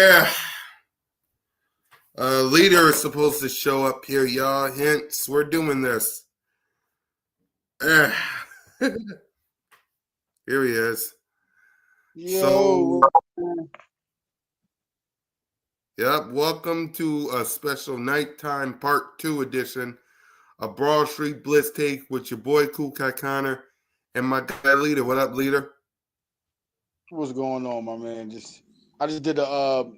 Yeah. Leader is supposed to show up here, y'all. Hints, we're doing this. Here he is. Yo. Yep, welcome to a special nighttime part 2 edition of Broad Street Blitz Take with your boy Cool Cat Connor and my guy Leader. What up, Leader? What's going on, my man? I just did a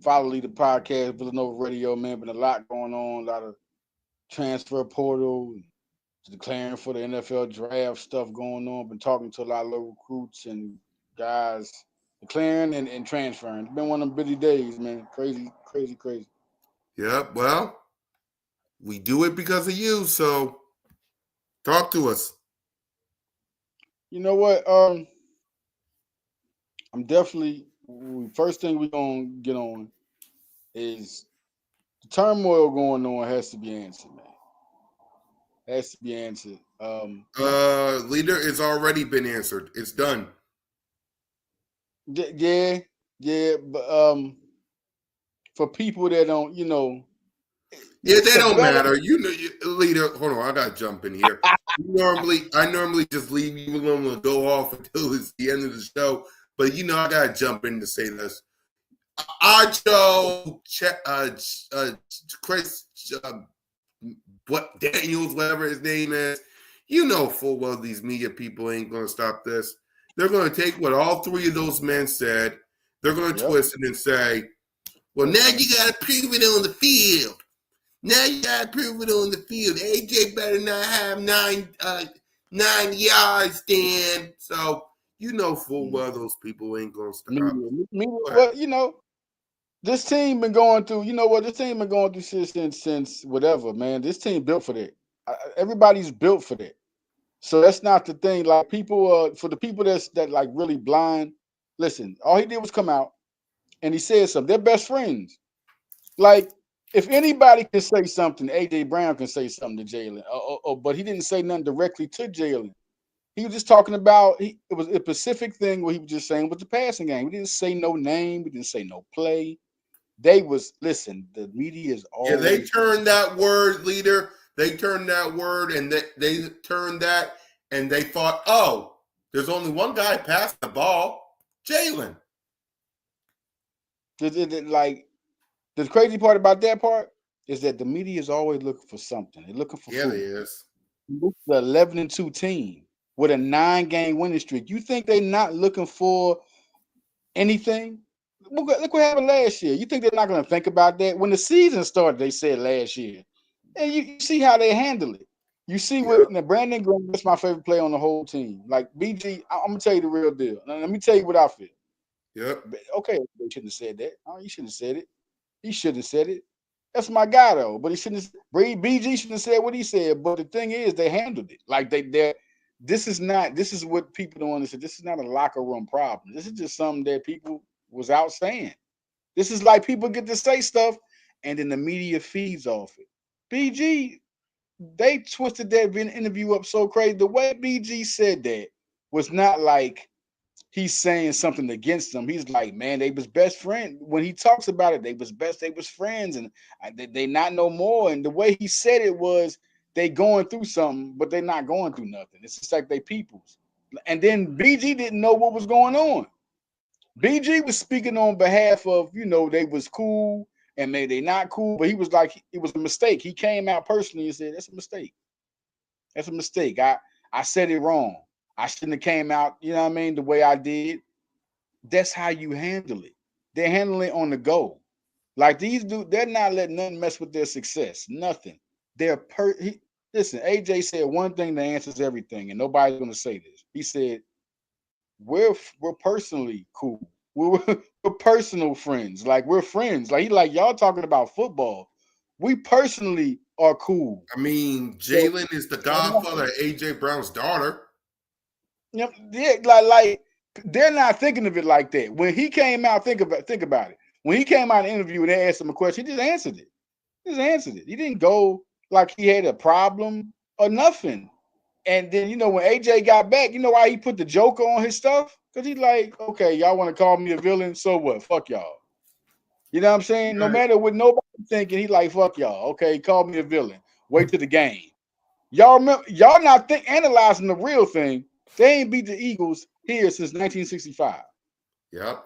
Follow Leader podcast, Villanova Radio, man. Been a lot going on, a lot of transfer portal, declaring for the NFL draft stuff going on. Been talking to a lot of local recruits and guys declaring and transferring. It's been one of them busy days, man. Crazy. Yep, well, we do it because of you, so talk to us. You know what? I'm definitely first thing we're gonna get on is the turmoil going on has to be answered, man. Has to be answered. Leader, it's already been answered. It's done. Yeah, but for people that don't, yeah, they don't matter. Leader. Hold on, I gotta jump in here. I normally just leave you alone and go off until it's the end of the show. But I gotta jump in to say this. Acho, Chris, what Daniels, whatever his name is, full well these media people ain't gonna stop this. They're gonna take what all three of those men said. They're gonna twist it and say, "Well, now you gotta prove it on the field. Now you gotta prove it on the field. AJ better not have 9 yards, Dan." So full well those people ain't gonna stop. Well, this team been going through. You know what? This team been going through shit since whatever, man. This team built for that. Everybody's built for that. So that's not the thing. Like people, for the people that like really blind. Listen, all he did was come out and he said something. They're best friends. Like, if anybody can say something, AJ Brown can say something to Jalen. But he didn't say nothing directly to Jalen. He was just talking about it was a specific thing where he was just saying with the passing game. We didn't say no name. We didn't say no play. The media is always. Yeah, they turned that word, Leader. They turned that word and they turned that and they thought, oh, there's only one guy passing the ball, Jalen. Like, the crazy part about that part is that the media is always looking for something. They're looking for food. They is. The 11-2 team with a 9-game winning streak. You think they're not looking for anything? Look what happened last year. You think they're not going to think about that? When the season started, they said last year. And you see how they handle it. You see what Brandon Graham is my favorite player on the whole team. Like BG, I'm going to tell you the real deal. Now, let me tell you what I feel. Yep. Okay, they shouldn't have said that. Oh, you shouldn't have said it. He shouldn't have said it. That's my guy though. But he shouldn't have. BG shouldn't have said what he said. But the thing is, they handled it. Like this is what people don't understand. This is not a locker room problem. This is just something that people was out saying. This is like people get to say stuff and then the media feeds off it. BG, they twisted that interview up so crazy. The way BG said that was not like he's saying something against them. He's like, man, they was best friends. When he talks about it, they was friends, and they not no more. And the way he said it was, they going through something, but they're not going through nothing. It's just like they peoples. And then BG didn't know what was going on. BG was speaking on behalf of, they was cool and maybe they not cool, but he was like, it was a mistake. He came out personally and said, that's a mistake. That's a mistake. I said it wrong. I shouldn't have came out, the way I did. That's how you handle it. They're handling it on the go. Like these dudes, they're not letting nothing mess with their success. Nothing. Listen, AJ said one thing that answers everything, and nobody's going to say this. He said, we're personally cool. We're personal friends. Like, we're friends. Like, y'all talking about football. We personally are cool. I mean, Jalen is the godfather of AJ Brown's daughter. Yeah, like they're not thinking of it like that. When he came out, think about it. When he came out in the interview and they asked him a question, he just answered it. He didn't go like he had a problem or nothing. And then, when AJ got back, you know why he put the Joker on his stuff? Because he's like, okay, y'all want to call me a villain? So what? Fuck y'all. You know what I'm saying? No matter what nobody thinking, he like, fuck y'all. Okay, call me a villain. Wait to the game. Y'all remember? Y'all not analyzing the real thing. They ain't beat the Eagles here since 1965. Yep.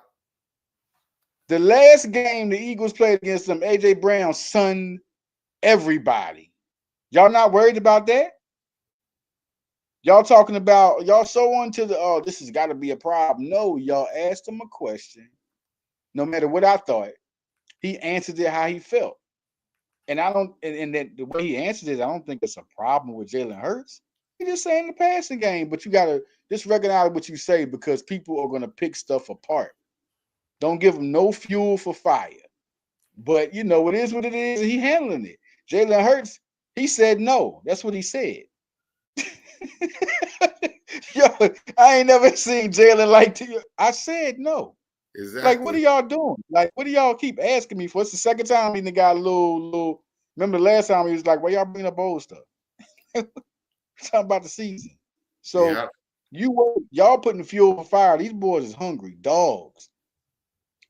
The last game the Eagles played against them, AJ Brown sunned everybody. Y'all not worried about that? Y'all talking about y'all so on to the this has got to be a problem. No, y'all asked him a question. No matter what I thought, he answered it how he felt. And I don't, and that the way he answered it, I don't think it's a problem with Jalen Hurts. He's just saying the passing game, but you gotta just recognize what you say because people are gonna pick stuff apart. Don't give them no fuel for fire. But you know, it is what it is, and he handling it. Jalen Hurts, he said no. That's what he said. Yo, I ain't never seen Jalen like to. I said no. Exactly. Like, what are y'all doing? Like, what do y'all keep asking me for? It's the second time he got a little. Remember the last time he was like, "Why y'all bringing up old stuff?" Talking about the season. So y'all putting fuel for fire. These boys is hungry dogs.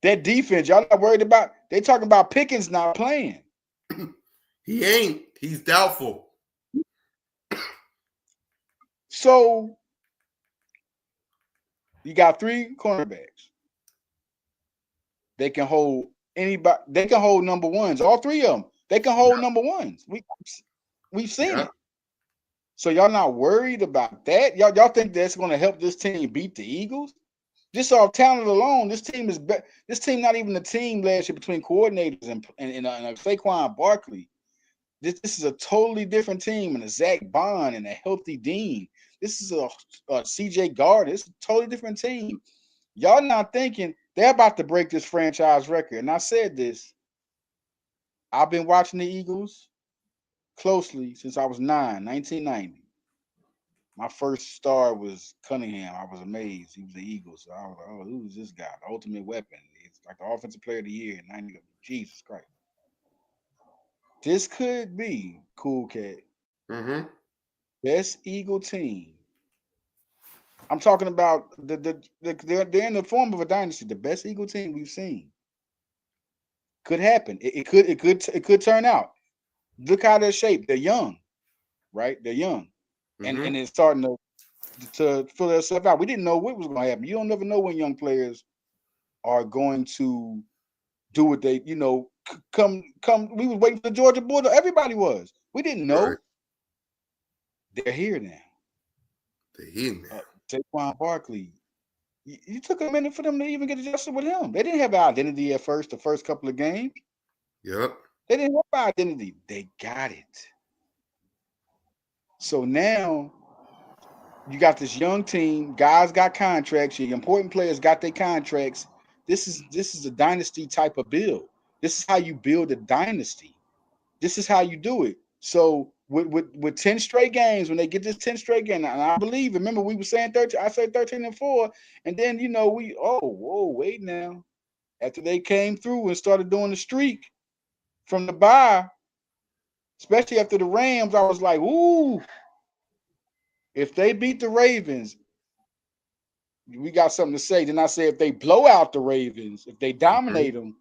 That defense, y'all not worried about. They talking about Pickens not playing. He ain't. He's doubtful. So you got 3 cornerbacks. They can hold anybody. They can hold number ones. All 3 of them. They can hold number ones. We've seen it. So y'all not worried about that? Y'all think that's going to help this team beat the Eagles? Just off talent alone, this team is this team not even a team last year between coordinators and Saquon Barkley. This is a totally different team and a Zach Bond and a healthy Dean. This is a CJ Gardner. It's a totally different team. Y'all not thinking they're about to break this franchise record. And I said this. I've been watching the Eagles closely since I was 1990. My first star was Cunningham. I was amazed. He was the Eagles. So I was like, oh, who's this guy? The ultimate weapon. It's like the offensive player of the year in 90. Jesus Christ. This could be Cool Cat. Mm-hmm. Best Eagle team. I'm talking about they're in the form of a dynasty. The best Eagle team we've seen. Could happen. It could turn out. Look how they're shaped. They're young, right? They're young. And it's starting to fill itself out. We didn't know what was going to happen. You don't never know when young players are going to do what they, come. We was waiting for the Georgia Bulldog. Everybody was. We didn't know. Right. They're here now. They're here now. Saquon Barkley. You took a minute for them to even get adjusted with him. They didn't have an identity at first, the first couple of games. Yep. They didn't have an identity. They got it. So now you got this young team. Guys got contracts. Your important players got their contracts. This is a dynasty type of build. This is how you build a dynasty. This is how you do it. So with 10 straight games, when they get this 10 straight game, and I believe, remember we were saying 13, I said 13-4, and then wait now. After they came through and started doing the streak from the bye, especially after the Rams, I was like, ooh, if they beat the Ravens, we got something to say. Then I said, if they blow out the Ravens, if they dominate them,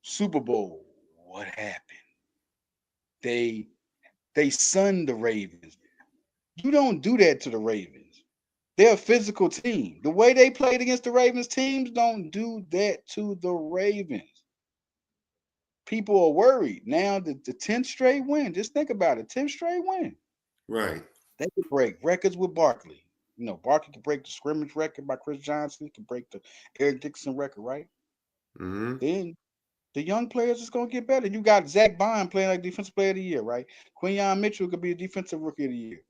Super Bowl, what happened? They sunned the Ravens. You don't do that to the Ravens. They're a physical team. The way they played against the Ravens, teams don't do that to the Ravens. People are worried. Now the 10th straight win. Just think about it. 10th straight win. Right. They could break records with Barkley. Barkley could break the scrimmage record by Chris Johnson. He could break the Eric Dixon record, right? Mm-hmm. Then the young players is going to get better. You got Zach Bond playing like defensive player of the year, right? Quinyon Mitchell could be a defensive rookie of the year.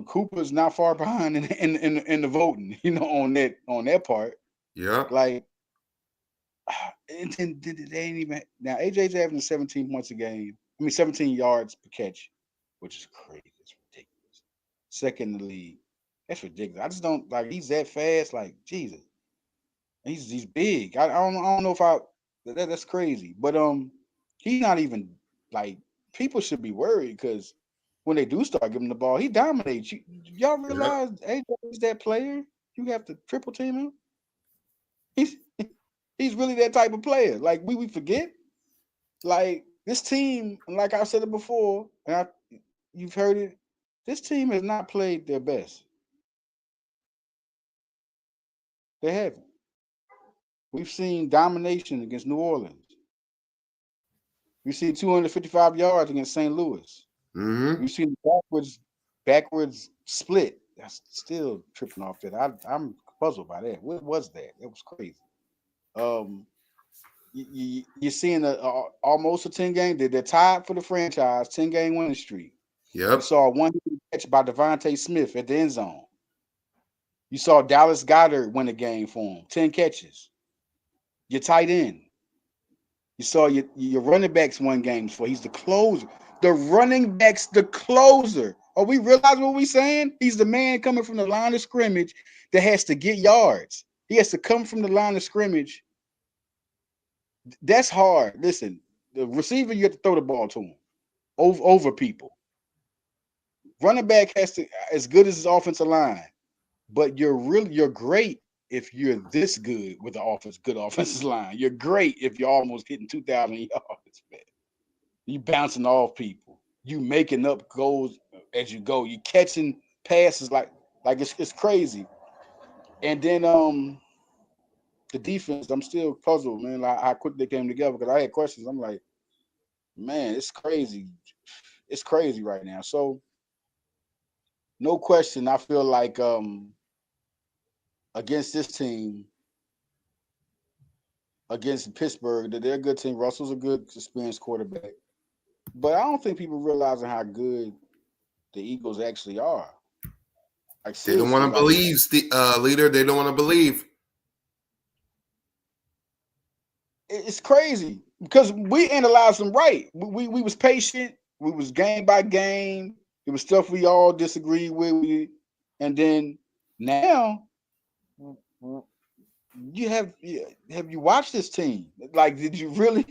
Cooper's not far behind in the voting, on that part. Yeah. Like, and then they ain't even now. AJ's averaging 17 points a game. 17 yards per catch, which is crazy. It's ridiculous. Second in the league. That's ridiculous. I just don't like. He's that fast. Like Jesus. He's big. I don't know if that's crazy. But he's not even like people should be worried because when they do start giving the ball, he dominates. Y'all realize AJ is that player? You have to triple team him. He's really that type of player. Like we forget. Like this team, and like I said it before, and you've heard it. This team has not played their best. They haven't. We've seen domination against New Orleans. We've seen 255 yards against St. Louis. Mm-hmm. We've seen backwards split. That's still tripping off that. I'm puzzled by that. What was that? That was crazy. You're seeing almost a 10-game. They're tied for the franchise 10-game winning streak. Yep. You saw one catch by Devontae Smith at the end zone. You saw Dallas Goedert win a game for him, 10 catches. Your tight end. You saw your running backs won games for. He's the closer. The running back's the closer. Are we realizing what we're saying? He's the man coming from the line of scrimmage that has to get yards. He has to come from the line of scrimmage. That's hard. Listen, the receiver, you have to throw the ball to him over people. Running back has to, as good as his offensive line, but you're great if you're this good with the good offensive line. You're great if you're almost hitting 2,000 yards, man. You bouncing off people. You making up goals as you go. You catching passes like it's crazy. And then the defense, I'm still puzzled, man. Like how quick they came together because I had questions. I'm like, man, it's crazy. It's crazy right now. So no question, I feel like against this team, against Pittsburgh, that they're a good team. Russell's a good experienced quarterback. But I don't think people realizing how good the Eagles actually are. Like, they don't want to believe, leader. They don't want to believe. It's crazy because we analyzed them right. We was patient. We was game by game. It was stuff we all disagreed with. And then now, have you watched this team? Like, did you really?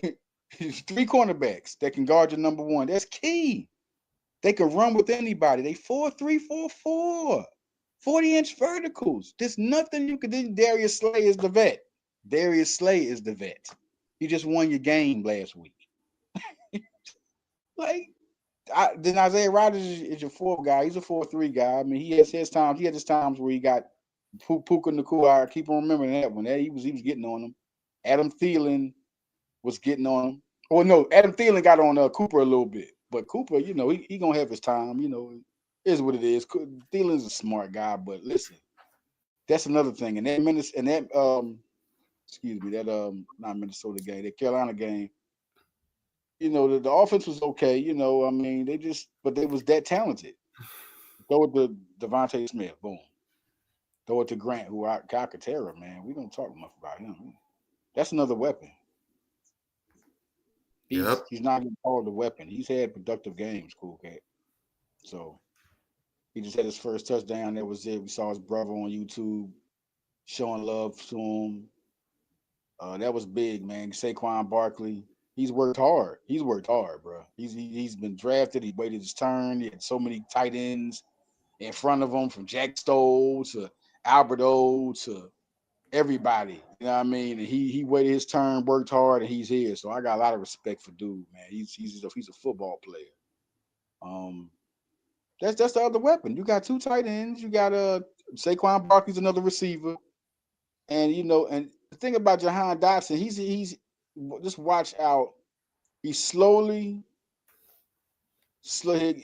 3 cornerbacks that can guard your number one. That's key. They can run with anybody. They 4-3, 4-4. 40-inch verticals. There's nothing you can do. Darius Slay is the vet. You just won your game last week. Then Isaiah Rodgers is your 4 guy. He's a 4-3 guy. I mean, he has his times. He had his times where he got Puka Nacua. I keep on remembering that one. He was getting on him. Adam Thielen was getting on him. Oh no, Adam Thielen got on Cooper a little bit, but Cooper, he gonna have his time. Is what it is. Thielen's a smart guy, but listen, that's another thing. And that not Minnesota game, that Carolina game. The offense was okay. I mean, but they was that talented. Throw it to Devontae Smith, boom. Throw it to Grant, who Calcaterra, man. We don't talk enough about him. That's another weapon. He's not even called a weapon. He's had productive games, cool cat. So he just had his first touchdown. That was it. We saw his brother on YouTube showing love to him. That was big, man. Saquon Barkley. He's worked hard. Bro. He's been drafted. He waited his turn. He had so many tight ends in front of him, from Jack Stoll to Alberto to everybody. You know what I mean? And he waited his turn, worked hard, and he's here. So I got a lot of respect for dude, man. He's a football player. That's the other weapon. You got 2 tight ends. You got Saquon Barkley's another receiver, and and the thing about Jahan Dotson, he's just watch out. He's slowly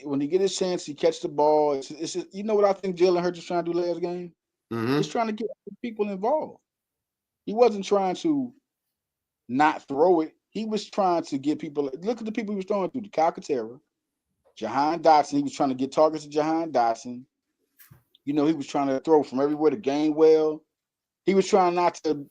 when he get his chance, he catch the ball. It's just, what I think Jalen Hurts is trying to do last game. Mm-hmm. He's trying to get people involved. He wasn't trying to not throw it. He was trying to get people. Look at the people he was throwing to. The Calcaterra, Jahan Dotson. He was trying to get targets to Jahan Dotson. He was trying to throw from everywhere to Gainwell. He was trying not to.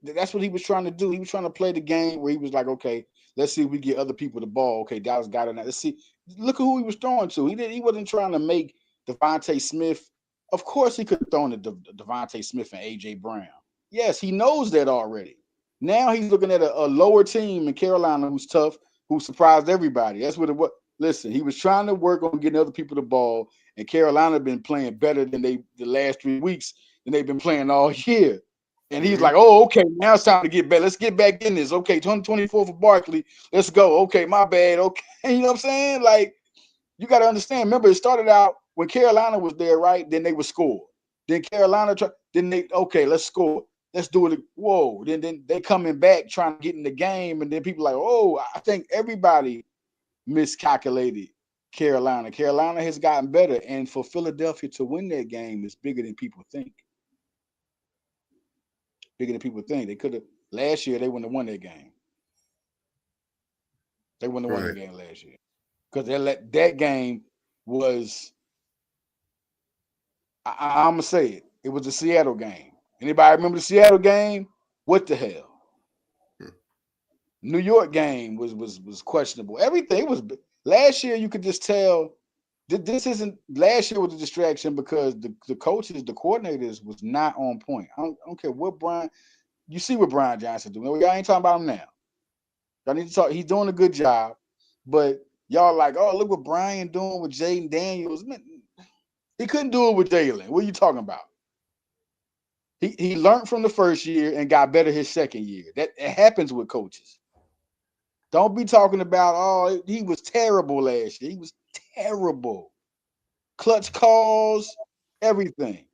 That's what he was trying to do. He was trying to play the game where he was like, okay, let's see if we get other people the ball. Okay, Dallas got it now. Let's see. Look at who he was throwing to. He wasn't trying to make Devontae Smith. Of course, he could have thrown to Devontae Smith and AJ Brown. Yes, he knows that already. Now he's looking at a lower team in Carolina who's tough, who surprised everybody. That's what it was. Listen, he was trying to work on getting other people the ball, and Carolina been playing better than the last 3 weeks than they've been playing all year. And he's like, oh, okay, now it's time to get back. Let's get back in this. Okay, 2024 for Barkley. Let's go. Okay, my bad. Okay. You know what I'm saying? Like, you got to understand. Remember, it started out when Carolina was there, right? Then they would score. Then Carolina, then they, okay, let's score. Let's do it. Whoa. Then they coming back trying to get in the game. And then people like, oh, I think everybody miscalculated Carolina. Carolina has gotten better. And for Philadelphia to win that game is bigger than people think. Bigger than people think. They could have, last year, they wouldn't have won that game. They wouldn't have won that game last year. Because that game was, I'm going to say it. It was the Seattle game. Anybody remember the Seattle game? What the hell? New York game was questionable. Everything was, last year you could just tell this isn't, last year was a distraction because the coaches, the coordinators was not on point. I don't care what Brian, you see what Brian Johnson doing. Y'all ain't talking about him now. Y'all need to talk. He's doing a good job, but y'all like, oh, look what Brian doing with Jaden Daniels. Man, he couldn't do it with Jalen. What are you talking about? He learned from the first year and got better his second year. That it happens with coaches. Don't be talking about, oh, he was terrible last year. He was terrible. Clutch calls, everything.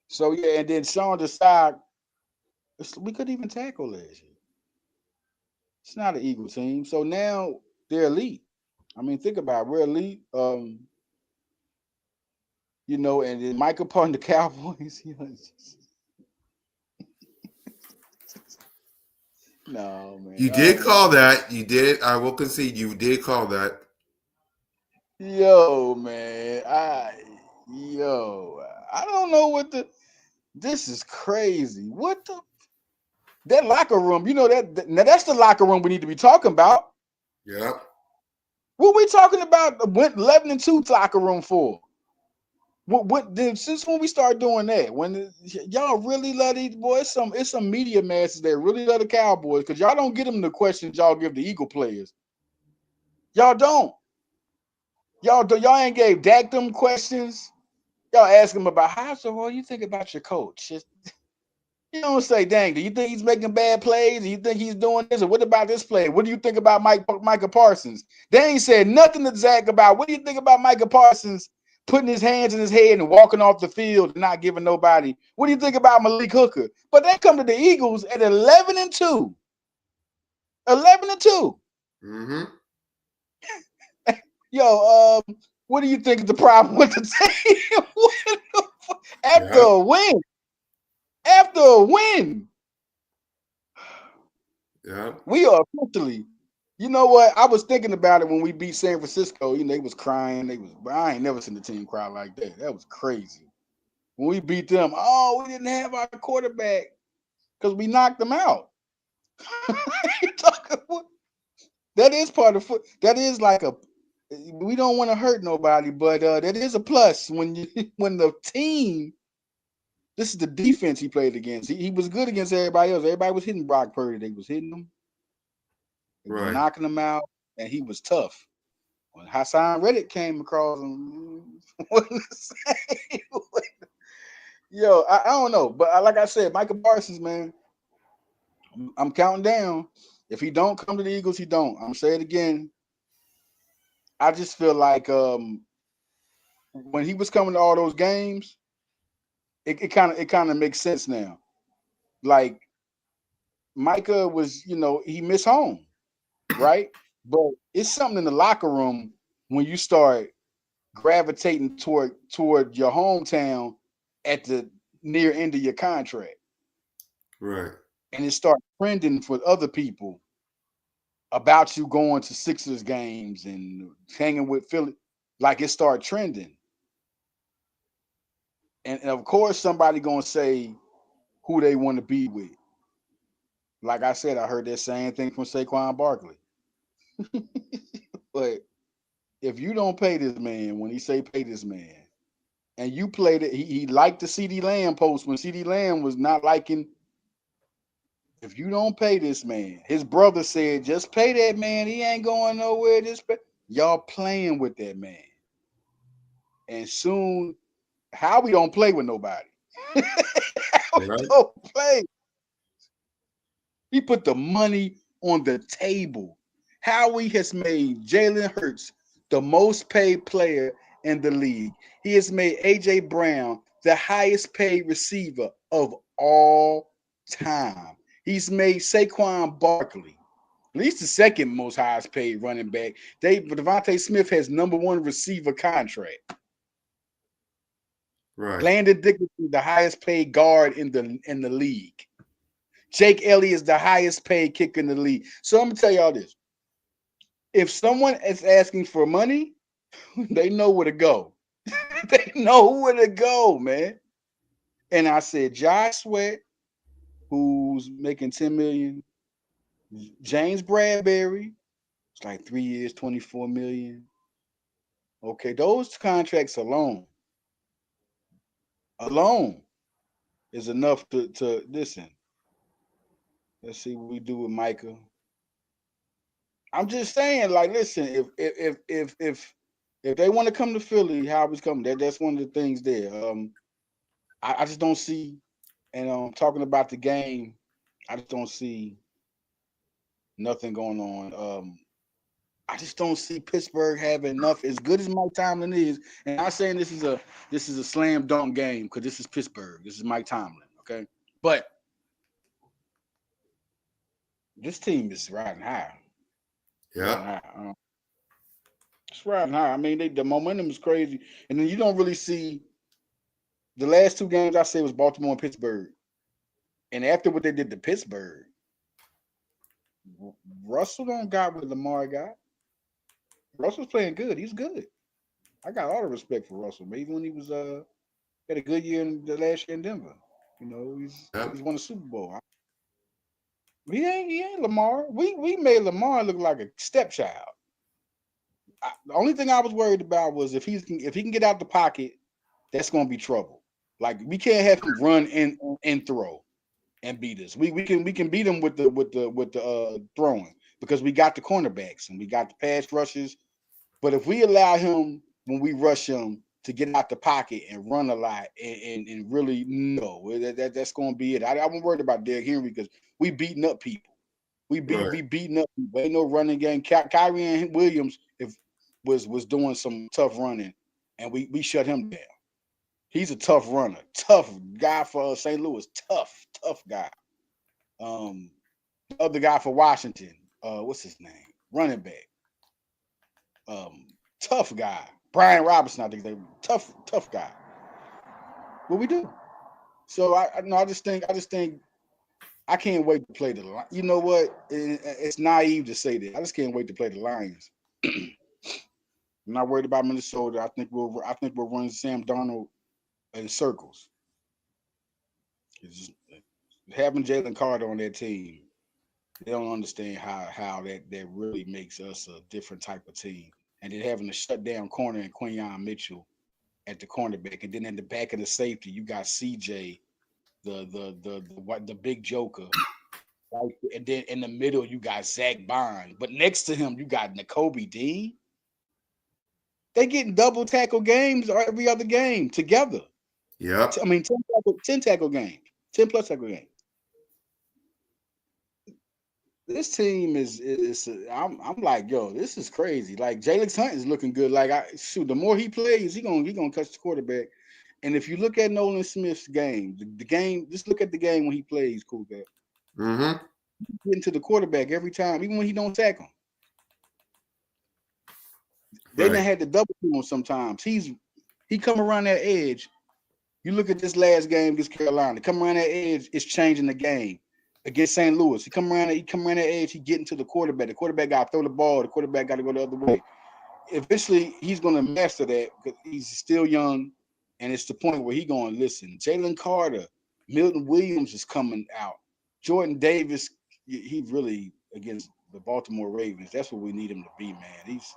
So, yeah, and then Sean decided, we couldn't even tackle last year. It's not an Eagle team. So now they're elite. I mean, think about it. We're elite. You know, and then Michael Paul and the Cowboys. You know, no, man. You did call that. You did. I will concede. You did call that. Yo, man. I don't know what this is crazy. What that locker room, you know, now that's the locker room we need to be talking about. Yeah. What we talking about? Went 11-2 locker room for? What since when we start doing that? When y'all really love these boys, it's some media masses that really love the Cowboys because y'all don't get them the questions y'all give the Eagle players. Y'all don't. Y'all ain't gave Dak them questions. Y'all ask him about how so what do you think about your coach? You don't say, dang, do you think he's making bad plays? Do you think he's doing this? Or what about this play? What do you think about Micah Parsons? They ain't said nothing to Zach about what do you think about Micah Parsons putting his hands in his head and walking off the field and not giving nobody? What do you think about Malik Hooker? But they come to the Eagles at 11-2. 11-2. Mm-hmm. Yo, what do you think is the problem with the team? After a win. After a win. Yeah. We are officially, you know what? I was thinking about it when we beat San Francisco. You know, they was crying. I ain't never seen the team cry like that. That was crazy. When we beat them, oh, we didn't have our quarterback because we knocked them out. That is part of foot. That is like we don't want to hurt nobody, but that is a plus when the team. This is the defense he played against. He was good against everybody else. Everybody was hitting Brock Purdy. They was hitting him. They were knocking him out, and he was tough. When Hassan Reddick came across him, what to say? Yo, I don't know. But like I said, Michael Parsons, man, I'm counting down. If he don't come to the Eagles, he don't. I'm going to say it again. I just feel like when he was coming to all those games, it kind of makes sense now. Like Micah was, you know, he missed home, right? But it's something in the locker room when you start gravitating toward your hometown at the near end of your contract, Right? And it starts trending for other people about you going to Sixers games and hanging with Philly, like it started trending. And of course, somebody gonna say who they want to be with. Like I said, I heard that same thing from Saquon Barkley. But if you don't pay this man, when he say pay this man, and you played it, he liked the CD Lamb post when CD Lamb was not liking. If you don't pay this man, his brother said, just pay that man. He ain't going nowhere. Y'all playing with that man. And soon, how we don't play with nobody. Don't play. He put the money on the table. Howie has made Jalen Hurts the most paid player in the league. He has made A.J. Brown the highest paid receiver of all time. He's made Saquon Barkley at least the second most highest paid running back. Devontae Smith has number one receiver contract. Right. Landon Dickerson, the highest paid guard in the league. Jake Elliott is the highest paid kicker in the league. So I'm gonna tell y'all this: if someone is asking for money, they know where to go. They know where to go, man. And I said, Josh Sweat, who's making $10 million, James Bradbury, it's like 3 years, $24 million. Okay, those contracts alone is enough to listen. Let's see what we do with Micah. I'm just saying, like, listen, if they want to come to Philly, Howard's coming. That's one of the things there. I just don't see, and talking about the game, I just don't see nothing going on. I just don't see Pittsburgh having enough. As good as Mike Tomlin is, and I'm saying this is a slam dunk game because this is Pittsburgh. This is Mike Tomlin, okay? But this team is riding high. Yeah. It's riding high. I mean, the momentum is crazy, and then you don't really see the last two games. I say was Baltimore and Pittsburgh, and after what they did to Pittsburgh, Russell don't got what Lamar got. Russell's playing good. He's good. I got all the respect for Russell, man. Even when he was had a good year in the last year in Denver. You know, he's won a Super Bowl. He ain't Lamar. We made Lamar look like a stepchild. The only thing I was worried about was if he can get out the pocket, that's gonna be trouble. Like we can't have him run and throw and beat us. We can beat him with the throwing because we got the cornerbacks and we got the pass rushes. But if we allow him when we rush him to get out the pocket and run a lot and really that's gonna be it. I wasn't worried about Derrick Henry because we beating up people. We beating up people. Ain't no running game. Kyrie and Williams was doing some tough running, and we shut him down. He's a tough runner, tough guy for St. Louis, tough guy. The other guy for Washington, what's his name? Running back. Tough guy. Brian Robinson, I think they tough guy. What we do? So I just think I can't wait to play the Lions. You know what? It's naive to say that. I just can't wait to play the Lions. I'm not worried about Minnesota. I think we'll run Sam Darnold in circles. It's just, having Jalen Carter on that team, they don't understand how that really makes us a different type of team. And then having a shutdown corner and Quinyon Mitchell at the cornerback, and then in the back of the safety, you got CJ, the big joker. Right? And then in the middle, you got Zach Bond. But next to him, you got Nakobe Dean. They getting double tackle games every other game together. Yeah. I mean, 10 tackle games, 10 plus tackle games. This team is I'm like, yo, this is crazy. Like Jalen Hunt is looking good. Like the more he plays, he gonna catch the quarterback. And if you look at Nolan Smith's game, the game, just look at the game when he plays, cool guy. Mm-hmm. Getting to the quarterback every time, even when he don't sack him. They done had to double team him sometimes. He come around that edge. You look at this last game against Carolina. Come around that edge, it's changing the game. Against St. Louis, he come around that edge, he getting to the quarterback. The quarterback got to throw the ball. The quarterback got to go the other way. Eventually, he's going to master that because he's still young, and it's the point where he's going to listen. Jalen Carter, Milton Williams is coming out. Jordan Davis, he really against the Baltimore Ravens. That's what we need him to be, man. He's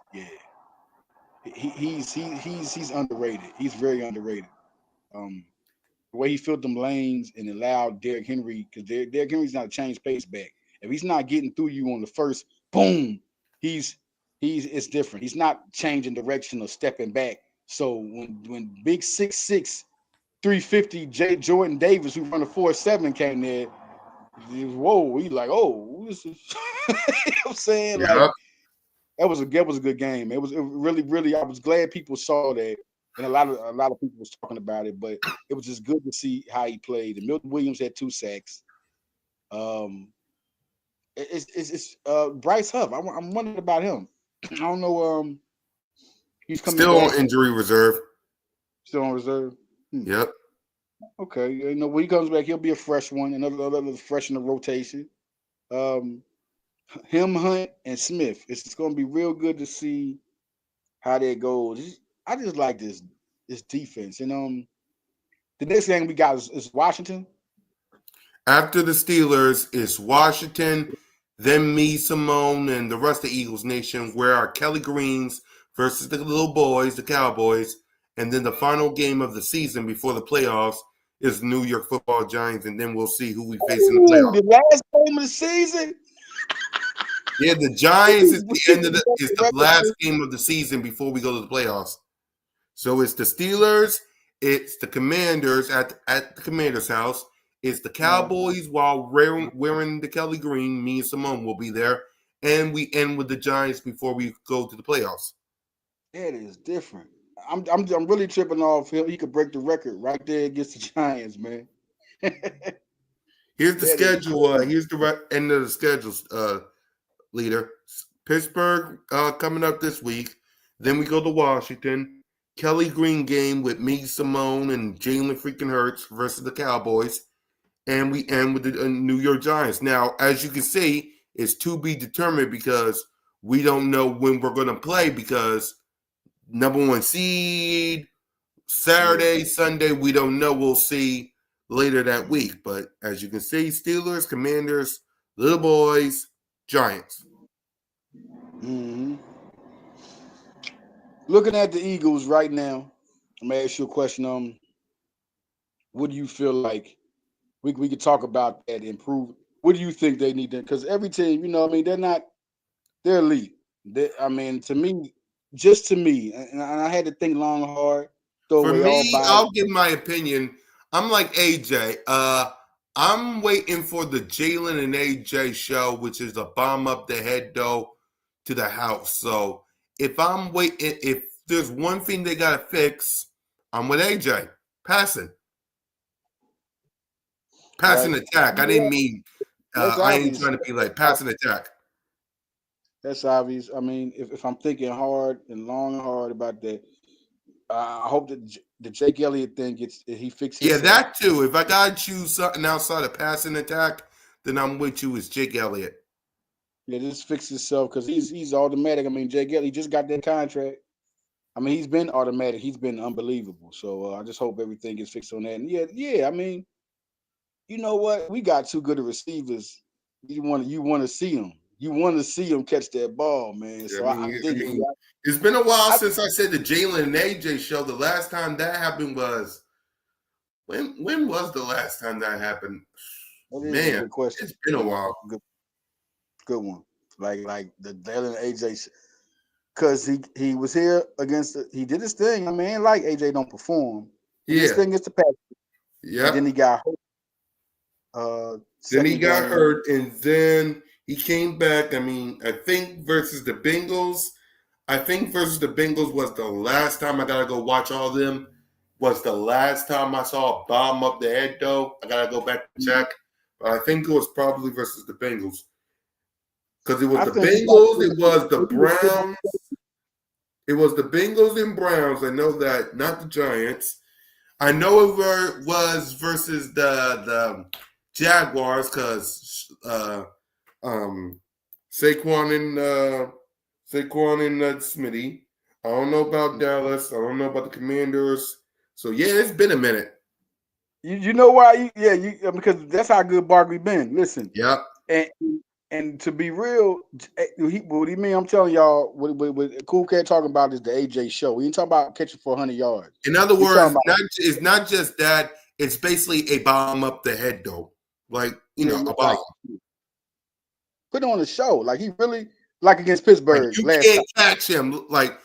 underrated. He's very underrated. The way he filled them lanes and allowed Derrick Henry, because Derrick Henry's not a change pace back. If he's not getting through you on the first boom, it's different. He's not changing direction or stepping back. So when big 6'6", 350 Jordan Davis, who run a 4.7, came there. Whoa, he like, oh, this is you know what I'm saying? Yeah. Like that was a good game. It really. I was glad people saw that, and a lot of people was talking about it. But it was just good to see how he played. And Milton Williams had 2 sacks. It's Bryce Huff. I'm wondering about him. I don't know. He's coming Still back. on injury reserve. Still on reserve. Yep. Okay. You know, when he comes back, he'll be a fresh one. Another fresh in the rotation. Him, Hunt, and Smith. It's going to be real good to see how that goes. I just like this defense. And the next game we got is Washington. After the Steelers is Washington, then me, Simone, and the rest of Eagles Nation, where are Kelly Greens versus the little boys, the Cowboys, and then the final game of the season before the playoffs is New York Football Giants, and then we'll see who we face in the playoffs. The last game of the season. Yeah, the Giants is the last game of the season before we go to the playoffs. So it's the Steelers, it's the Commanders at the Commanders' house, it's the Cowboys while wearing the Kelly Green. Me and Simone will be there, and we end with the Giants before we go to the playoffs. That is different. I'm really tripping off him. He could break the record right there against the Giants, man. Here's the schedule. Here's the end of the schedule, leader. Pittsburgh coming up this week. Then we go to Washington. Kelly Green game with me, Simone, and Jalen freaking Hurts versus the Cowboys. And we end with the New York Giants. Now, as you can see, it's to be determined because we don't know when we're going to play because number 1 seed, Saturday, Sunday, we don't know. We'll see later that week. But as you can see, Steelers, Commanders, little boys, Giants. Mm-hmm. Looking at the Eagles right now, I'm going to ask you a question. What do you feel like we could talk about that, improve? What do you think they need to? Because every team, you know, I mean, they're elite. To me, and I had to think long and hard. For me, I'll give my opinion. I'm like AJ. I'm waiting for the Jalen and AJ show, which is a bomb up the head though to the house. So if there's one thing they gotta fix, I'm with AJ. Passing attack. I didn't mean. I ain't trying to be like passing attack. That's obvious. I mean, if I'm thinking hard and long and hard about that, I hope that the Jake Elliott thing he fixes. Yeah, that too. If I gotta choose something outside of passing attack, then I'm with you. It's Jake Elliott. Yeah, just fix himself because he's automatic. I mean, Jake Elliott just got that contract. I mean, he's been automatic. He's been unbelievable. So I just hope everything gets fixed on that. And yeah. I mean, you know what? We got too good of receivers. You want to see them. You want to see them catch that ball, man. So I think it's been a while since I said the Jalen and AJ show. The last time that happened was when was the last time that happened? Man, good question. It's been a while. Good one. Like the Jalen and AJ, because he was here against he did his thing. I mean, like AJ don't perform. His thing is the pass. Yeah. Then he got hurt. And then he came back. I mean, I think versus the Bengals was the last time. I gotta go watch all of them. Was the last time I saw a bomb up the head though. I gotta go back and check. But I think it was probably versus the Bengals. Because it was the Bengals, it was the Browns. It was the Bengals and Browns. I know that, not the Giants. I know it was versus the Jaguars because Saquon and Smitty. I don't know about Dallas. I don't know about the Commanders. So yeah, it's been a minute. You know why? Because that's how good Barkley been. Listen. Yep. And to be real, what do you mean? I'm telling y'all, what Cool Cat talking about is the AJ show. We ain't talking about catching for 100 yards. In other words, it's not just that. It's basically a bomb up the head, though. Like, a bomb. Put on a show. Like, he really, like against Pittsburgh. Like you can't catch him. Like,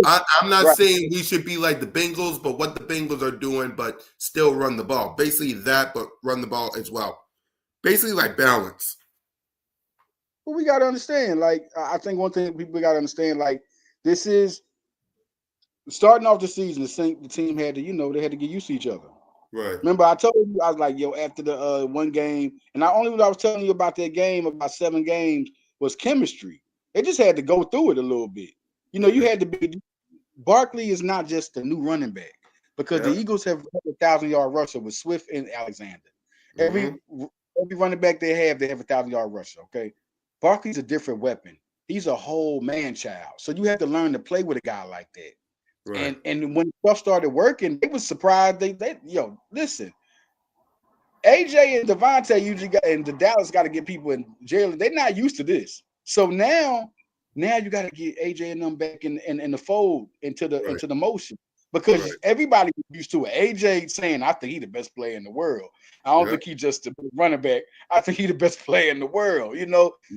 I'm not Right. saying we should be like the Bengals, but what the Bengals are doing, but still run the ball. Basically that, but run the ball as well. Basically like balance. But we got to understand, like, I think one thing people got to understand, like, this is starting off the season. The team had to, they had to get used to each other. Right. Remember, I told you, I was like, yo, after the one game, and not only what I was telling you about that game, about 7 games, was chemistry. They just had to go through it a little bit. You had to be. Barkley is not just the new running back because the Eagles have a 1,000-yard rusher with Swift and Alexander. Every running back they have a 1,000-yard rusher. Okay, Barkley's a different weapon. He's a whole man child. So you have to learn to play with a guy like that. Right. And when stuff started working, they was surprised. Listen, AJ and Devontae usually and the Dallas got to get people in jail. They're not used to this. So now you got to get AJ and them back in the fold into the motion because everybody was used to it. AJ saying, I think he's the best player in the world. I don't think he's just a running back. I think he's the best player in the world,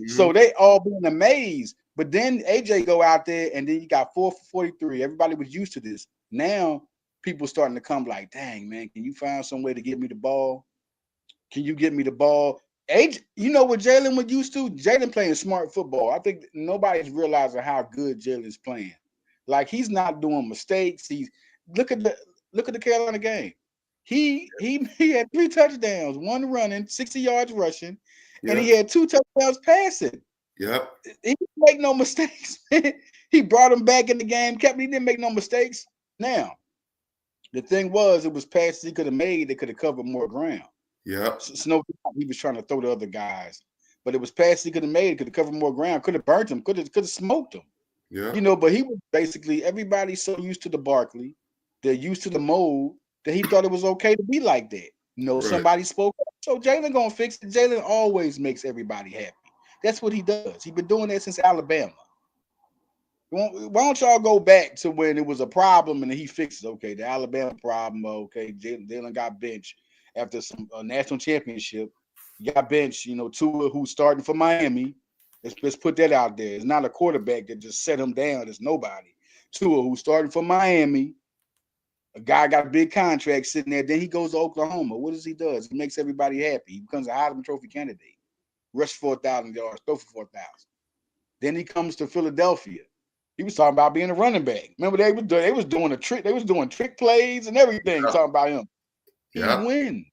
So they all been amazed. But then AJ go out there and then you got 4 for 43. Everybody was used to this. Now people starting to come like, dang, man, can you find some way to get me the ball? Can you get me the ball? You know what Jalen was used to? Jalen playing smart football. I think nobody's realizing how good Jalen's playing. Like he's not doing mistakes. Look at the Carolina game. He had 3 touchdowns, 1 running, 60 yards rushing, and he had 2 touchdowns passing. Yep. He didn't make no mistakes. He brought him back in the game. He didn't make no mistakes. Now, the thing was, it was passes he could have made. They could have covered more ground. Yeah. Snow, he was trying to throw the other guys, but it was passes he could have made. Could have covered more ground. Could have burnt him. Could have smoked him. Yeah. But he was basically everybody's so used to the Barkley, they're used to the mold that he thought it was okay to be like that. Somebody spoke up. So Jalen gonna fix it. Jalen always makes everybody happy. That's what he does. He's been doing that since Alabama. Why don't y'all go back to when it was a problem and then he fixes? Okay, the Alabama problem. Okay, Jalen got benched after some national championship. You got benched. Tua, who's starting for Miami. Let's put that out there. It's not a quarterback that just set him down. It's nobody. Tua, who's starting for Miami. A guy got a big contract sitting there. Then he goes to Oklahoma. What does he do? He makes everybody happy. He becomes a Heisman Trophy candidate. Rush 4,000 yards, throw for 4,000. Then he comes to Philadelphia. He was talking about being a running back. Remember, they was doing a trick. They was doing trick plays and everything. Talking about him. He wins.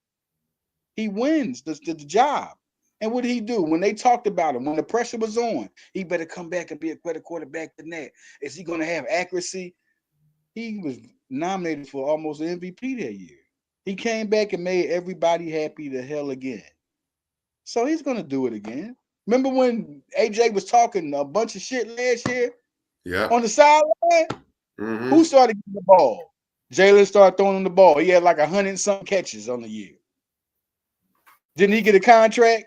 He wins the job. And what did he do when they talked about him? When the pressure was on, he better come back and be a better quarterback than that. Is he going to have accuracy? He was nominated for almost an MVP that year. He came back and made everybody happy the hell again. So he's going to do it again. Remember when AJ was talking a bunch of shit last year? Yeah. On the sideline? Mm-hmm. Who started getting the ball? Jalen started throwing him the ball. He had like 100-something catches on the year. Didn't he get a contract?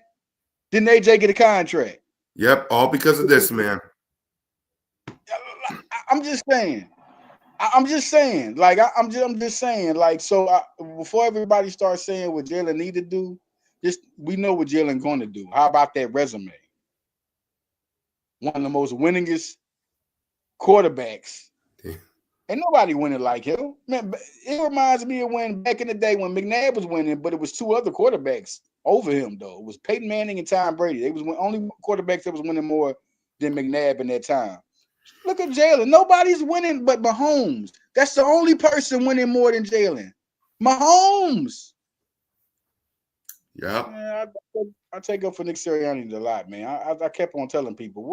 Didn't AJ get a contract? Yep, all because of this, man. I'm just saying. I'm just saying. Like I'm just saying. Like before everybody starts saying what Jalen need to do, we know what Jalen going to do. How about that resume? One of the most winningest quarterbacks. Yeah. Ain't nobody winning like him. Man, it reminds me of when back in the day when McNabb was winning, but it was 2 other quarterbacks over him, though. It was Peyton Manning and Tom Brady. They was only quarterbacks that was winning more than McNabb in that time. Look at Jalen. Nobody's winning but Mahomes. That's the only person winning more than Jalen. Mahomes. Yeah. I take up for Nick Sirianni a lot, man. I kept on telling people,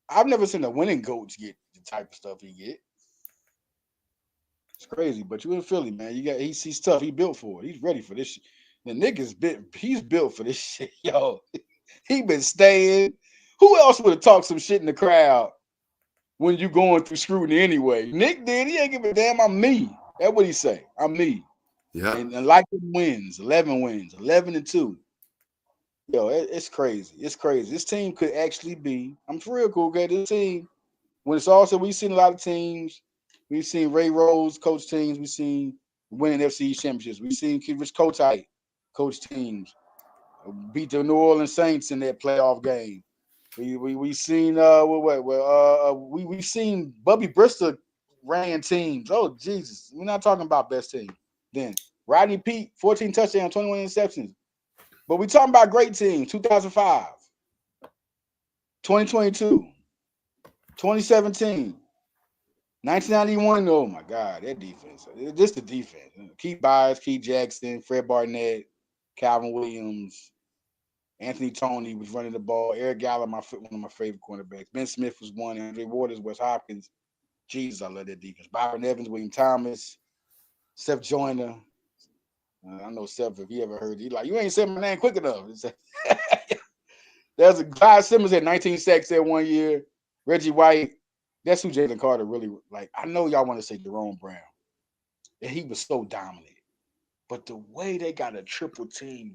I've never seen a winning coach get the type of stuff he get. It's crazy, but you in Philly, man. He's tough. He built for it. He's ready for this shit. The nigga's he's built for this shit, yo. He been staying. Who else would have talked some shit in the crowd when you going through scrutiny anyway? Nick did. He ain't give a damn. I'm me. That's what he say. I'm me. Yeah. And like wins, 11 wins, 11-2. Yo, it's crazy. It's crazy. This team could actually be. I'm for real, cool. Okay, this team. When it's also, we've seen a lot of teams. We've seen Ray Rose coach teams. We've seen winning FC championships. We've seen Rich Kotite coach teams beat the New Orleans Saints in that playoff game. We seen we seen Bubby Bristol ran teams. Oh Jesus, we're not talking about best team. Then Rodney Peete, 14 touchdowns, 21 interceptions. But we talking about great teams. 2005, 2022, 2017, 1991. Oh my God, that defense. Just the defense. Keith Byers, Keith Jackson, Fred Barnett, Calvin Williams. Anthony Toney was running the ball. Eric Gallo, one of my favorite cornerbacks. Ben Smith was one. Andre Waters, Wes Hopkins. Jesus, I love that defense. Byron Evans, William Thomas, Seth Joyner. I know Seth, if he ever heard, he like, you ain't said my name quick enough. There's a Clyde Simmons had 19 sacks that 1 year. Reggie White. That's who Jalen Carter really like. I know y'all want to say Jerome Brown. And he was so dominant. But the way they got a triple team,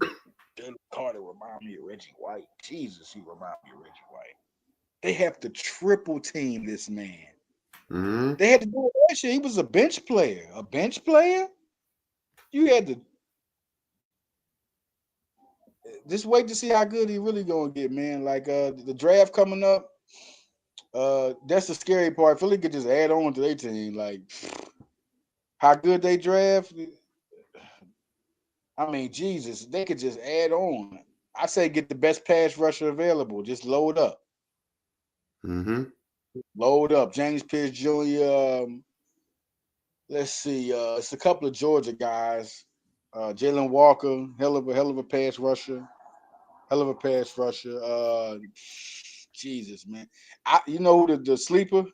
Jalen Carter remind me of Reggie White. Jesus, he remind me of Reggie White. They have to triple team this man. Mm-hmm. They had to do it that shit. He was a bench player. A bench player? You had to just wait to see how good he really gonna get, man. Like the draft coming up. That's the scary part. Philly could just add on to their team. Like how good they draft. I mean, Jesus, they could just add on. I say get the best pass rusher available. Just load up. Mm-hmm. Load up. James Pierce Jr. Let's see. It's a couple of Georgia guys. Jalen Walker, hell of a pass rusher. Hell of a pass rusher. Jesus, man. You know who the sleeper?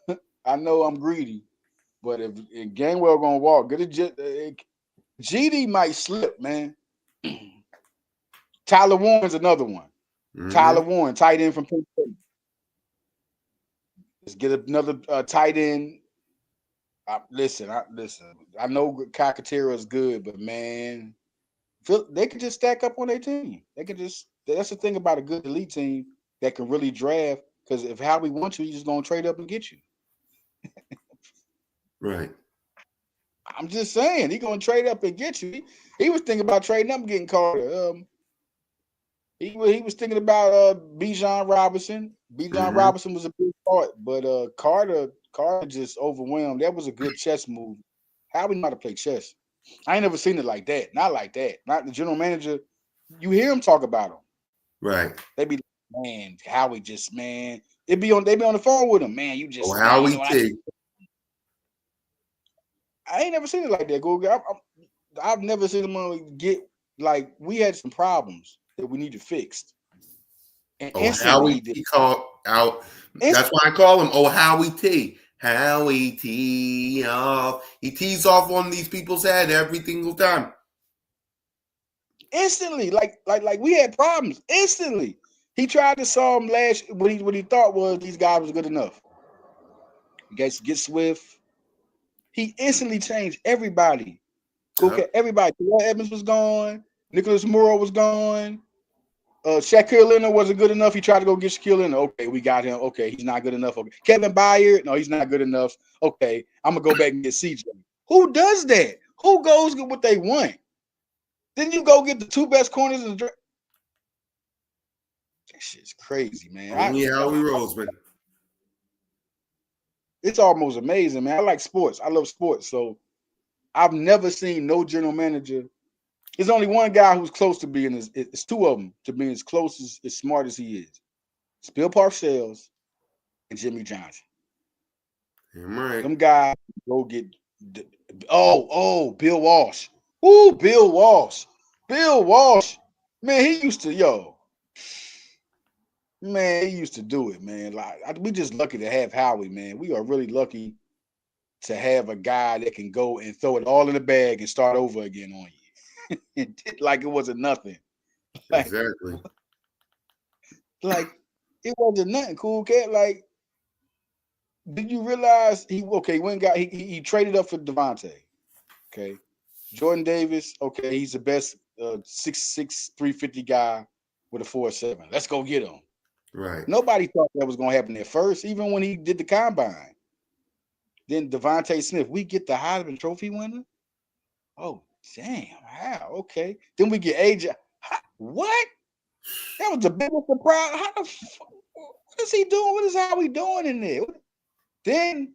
I know I'm greedy, but if Gainwell gonna walk, GD might slip, man. Tyler Warren's another one. Mm-hmm. Tyler Warren, tight end from Penn State. Let's get another tight end. Listen. I know Cockatera is good, but man, they can just stack up on their team. They can just. That's the thing about a good elite team that can really draft. Because if Howie wants you, he's just gonna trade up and get you. Right. I'm just saying, he's gonna trade up and get you. He was thinking about trading up and getting Carter. He was thinking about Bijan Robinson. Bijan Robinson was a big part, but Carter just overwhelmed. That was a good chess move. Howie know how to play chess. I ain't never seen it like that. Not like that. Not the general manager. You hear him talk about him. Right. They be like, man, Howie just, man. They be on the phone with him. Man, you just Howie T. I ain't never seen it like that, Google. I've never seen him get like we had some problems that we need to fix. And Howie T called out. That's why I call him Howie T. Howie T. Oh, he tees off on these people's head every single time. Instantly, like we had problems. Instantly, he tried to solve them what he thought was these guys was good enough. Get Swift. He instantly changed everybody. Yep. Everybody. Terrell Evans was gone. Nicholas Moore was gone. Shaquille Leonard wasn't good enough. He tried to go get Shaquille Leonard. Okay, we got him. Okay, he's not good enough. Okay. Kevin Byard. No, he's not good enough. Okay, I'm going to go back and get CJ. Who does that? Who goes get what they want? Then you go get the two best corners in the draft. That shit's crazy, man. Only Howie Roseman. It's almost amazing, man. I like sports. I love sports. So I've never seen no general manager. There's only one guy who's close to being it's two of them to being as close as smart as he is. It's Bill Parcells and Jimmy Johnson. Right. Them guys go get Bill Walsh. Ooh, Bill Walsh. Bill Walsh. Man, he used to Man, he used to do it, man. Like we just lucky to have Howie, man. We are really lucky to have a guy that can go and throw it all in the bag and start over again on you. Like it wasn't nothing. Exactly. Like it wasn't nothing, cool cat. Like, did you realize he traded up for Devontae? Okay. Jordan Davis, okay, he's the best 6'6", 350 guy with a 4.7. Let's go get him. Right. Nobody thought that was gonna happen at first, even when he did the combine. Then Devontae Smith, we get the Heisman Trophy winner. Oh, damn! How? Okay. Then we get AJ. What? That was the biggest surprise. What is he doing? What is Howie doing in there? Then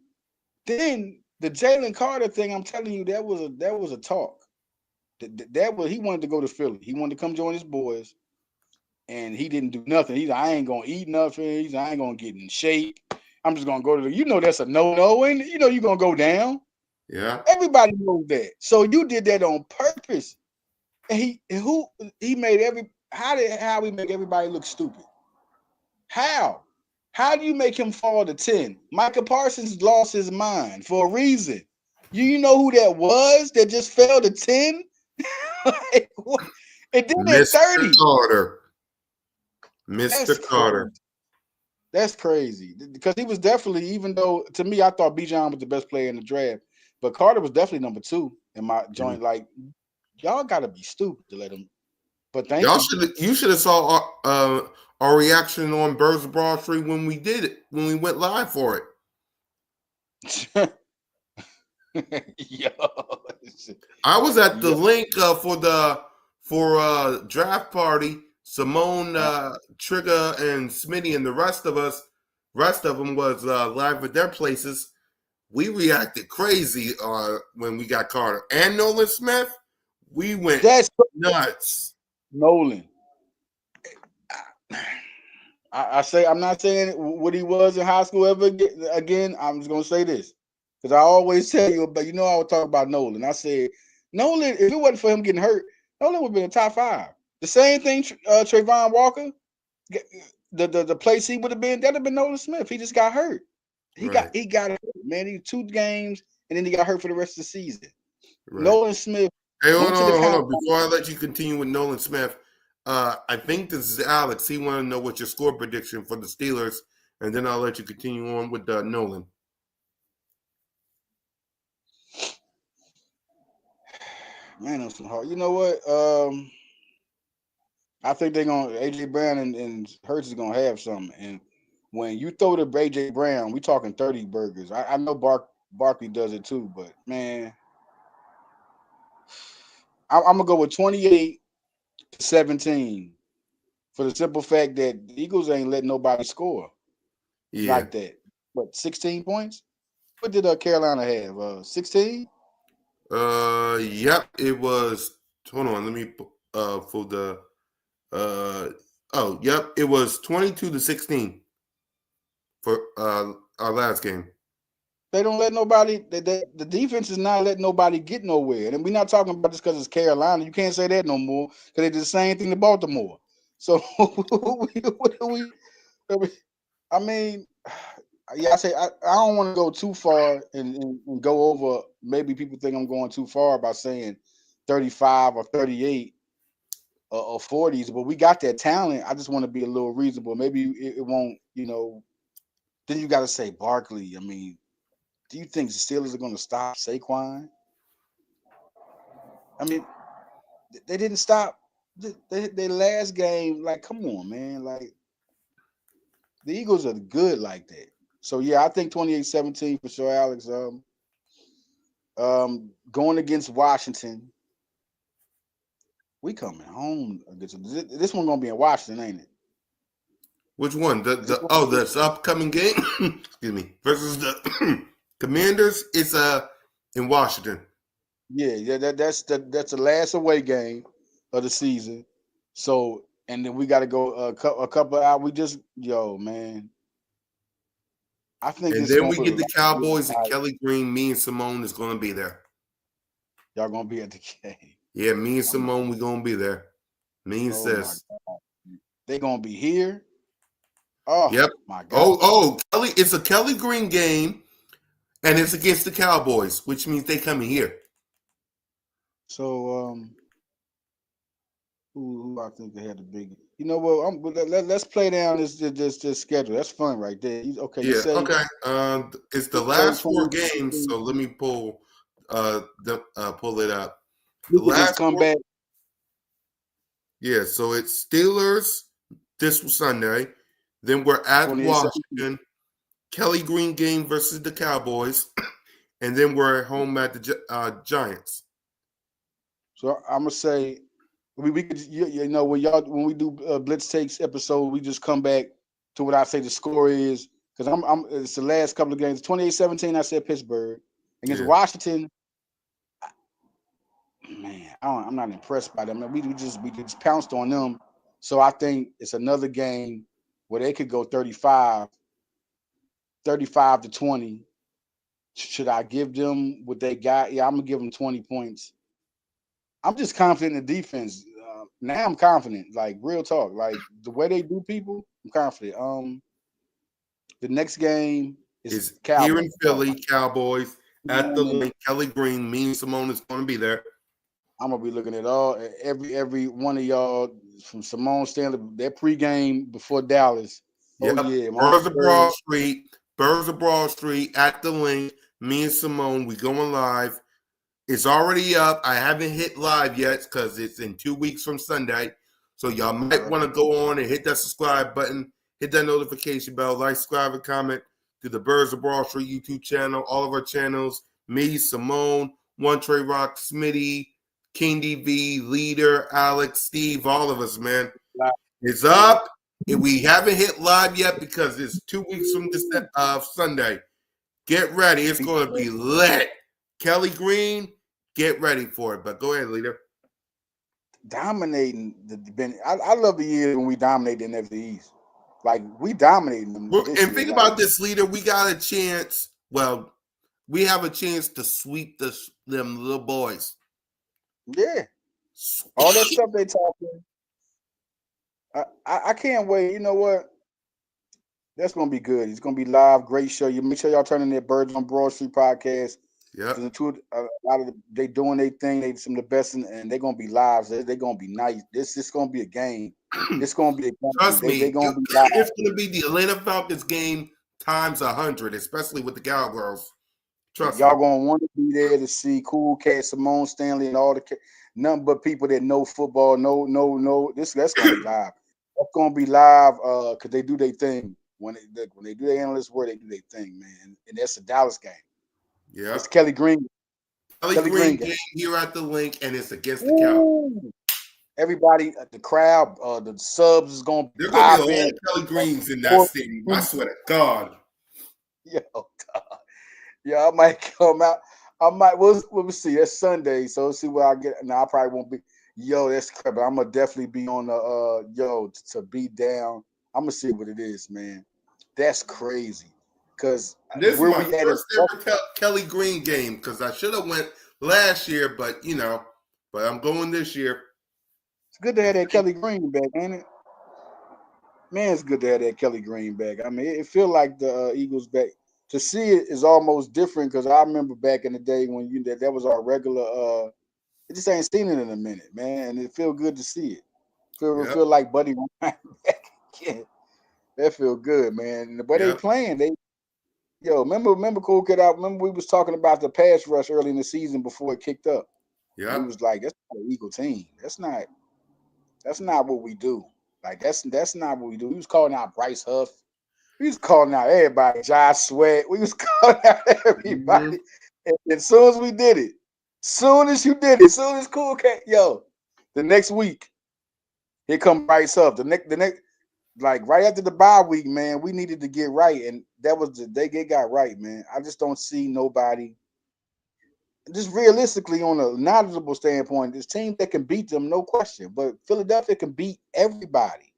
the Jalen Carter thing. I'm telling you, that was a talk. That was he wanted to go to Philly. He wanted to come join his boys, and he didn't do nothing. He's I ain't gonna eat nothing. I ain't gonna get in shape. I'm just gonna go to that's a no, and you're gonna go down. Yeah. Everybody knows that. So you did that on purpose. And he made how did Howie make everybody look stupid? How? How do you make him fall to 10? Micah Parsons lost his mind for a reason. You know who that was that just fell to 10? Like, and then at 30. Carter. Mr. Carter. That's crazy. Because he was definitely, even though to me, I thought Bijan was the best player in the draft, but Carter was definitely number 2 in my joint. Like, y'all gotta be stupid to let him. But you should have saw our reaction on Birds Broad Street when we did it, when we went live for it. Yo. I was at the link for draft party. Simone, Trigger, and Smitty, and the rest of them was live at their places. We reacted crazy when we got Carter and Nolan Smith. We went nuts. Nolan. I'm not saying what he was in high school ever again. I'm just gonna say this because I always tell you, but I would talk about Nolan. I said Nolan, if it wasn't for him getting hurt, Nolan would have been in top 5. The same thing, Trayvon Walker, the place he would have been, that'd have been Nolan Smith. He just got hurt. He got hurt, man. He 2 games and then he got hurt for the rest of the season. Right. Nolan Smith. Hey, hold on. Before I let you continue with Nolan Smith, I think this is Alex. He want to know what your score prediction for the Steelers, and then I'll let you continue on with Nolan. Man, that's some hard. You know what? I think they're gonna AJ Brown and Hurts is gonna have something. And when you throw to AJ Brown, we talking 30 burgers. I know Barkley does it too, but man, I'm gonna go with 28-17 for the simple fact that the Eagles ain't letting nobody score like that. But 16 points? What did Carolina have? 16? Yep, it was. Hold on, let me for the. Yep, it was 22-16 for our last game. They don't let nobody. The defense is not letting nobody get nowhere, and we're not talking about this because it's Carolina. You can't say that no more because they did the same thing to Baltimore. So I mean, yeah, I say I don't want to go too far and go over. Maybe people think I'm going too far by saying 35 or 38 or 40s, but we got that talent. I just want to be a little reasonable. Maybe it won't. Then you got to say Barkley. I mean. Do you think the Steelers are going to stop Saquon? I mean, they didn't stop their last game. Like, come on, man. Like, the Eagles are good like that. So, yeah, I think 28-17 for sure, Alex. Going against Washington. We coming home. This one going to be in Washington, ain't it? Which one? This upcoming game? Excuse me. Versus the Commanders, it's in Washington. Yeah, that's the last away game of the season. So, and then we got to go a couple out. We just man. I think. And then we get the Cowboys and Kelly Green. Me and Simone is going to be there. Y'all going to be at the game? Yeah, me and Simone, we going to be there. Me and sis. They going to be here. Oh, yep. My God. Oh, Kelly! It's a Kelly Green game. And it's against the Cowboys, which means they coming here. So, who I think they had the big? You know what? Let's play down this schedule. That's fun right there. Okay. Yeah. Okay. It's the last 4 games, so let me pull it up. The last come back. Yeah. So it's Steelers this Sunday. Then we're at Washington. Kelly Green game versus the Cowboys, and then we're at home at the Giants. So I'm gonna say We could you know when we do Blitz Takes episode, we just come back to what I say the score is because I'm it's the last couple of games. 28-17, I said Pittsburgh against Washington. Man, I'm not impressed by them. We just pounced on them. So I think it's another game where they could go 35-20. Should I give them what they got? Yeah, I'm gonna give them 20 points. I'm just confident in the defense. Now I'm confident, like real talk, like the way they do people. I'm confident. The next game is here in Philly, Cowboys at the link. Kelly Green, me and Simone is going to be there. I'm gonna be looking at every one of y'all from Simone Stanley. That pregame before Dallas. Yep. Oh yeah, Birds of Broad Street at the link. Me and Simone, we going live. It's already up. I haven't hit live yet because it's in 2 weeks from Sunday. So y'all might want to go on and hit that subscribe button, hit that notification bell, like, subscribe, and comment to the Birds of Broad Street YouTube channel, all of our channels. Me, Simone, One Trey Rock, Smitty, King DV, Leader, Alex, Steve, all of us, man. It's up. We haven't hit live yet because it's 2 weeks from Sunday. Get ready. It's going to be lit. Kelly Green, get ready for it. But go ahead, Leader. Dominating I love the year when we dominate the NFC East. Like we dominating them. And think about this, Leader. We got a chance. Well, we have a chance to sweep them little boys. Yeah. All that stuff they talking. I can't wait. You know what? That's gonna be good. It's gonna be live. Great show. You make sure y'all turn in their Birds on Broad Street podcast. Yeah. A lot of they doing their thing. They some of the best, and they're gonna be live. They're gonna be nice. This is gonna be a game. It's gonna be a game. Trust me, they gonna be live. It's gonna be the Atlanta Falcons game times 100, especially with the Cowgirls. Trust y'all me. Gonna want to be there to see Cool Cat, Simone Stanley, and all the nothing but people that know football. No. That's gonna be live. That's gonna be live because they do their thing. When they do their analyst work, they do their thing, man. And that's a Dallas game. Yeah. It's Kelly Green. Kelly Green game here at the link, and it's against the Cowboys. Everybody, the crowd, the subs is going to be. There's going to be a lot of Kelly Greens in that stadium. I swear to God. Yo, God. Yeah, I might come out. We'll see. That's Sunday, so we'll see where I get. Now, I probably won't be. Yo, that's crap. I'm going to definitely be on the, to be down. I'm going to see what it is, man. That's crazy. Because this is my first ever Kelly Green game because I should have went last year, but I'm going this year. It's good to have that Kelly Green back, ain't it? Man, it's good to have that Kelly Green back. I mean, it feel like the Eagles back. To see it is almost different because I remember back in the day when that was our regular. It just ain't seen it in a minute, man, and it feel good to see it. Feel like Buddy back again. That feel good, man. But they playing. Remember Cool Kid out. Remember we was talking about the pass rush early in the season before it kicked up. Yeah, we was like, that's not an Eagle team. That's not what we do. Like that's not what we do. We was calling out Bryce Huff. We was calling out everybody. Josh Sweat. We was calling out everybody. And as soon as we did it, soon as Cool Cat, the next week, here come Bryce Huff. The next. Like right after the bye week, man, we needed to get right, and that was they got right, man. I just don't see nobody. Just realistically, on a knowledgeable standpoint, this team that can beat them, no question. But Philadelphia can beat everybody.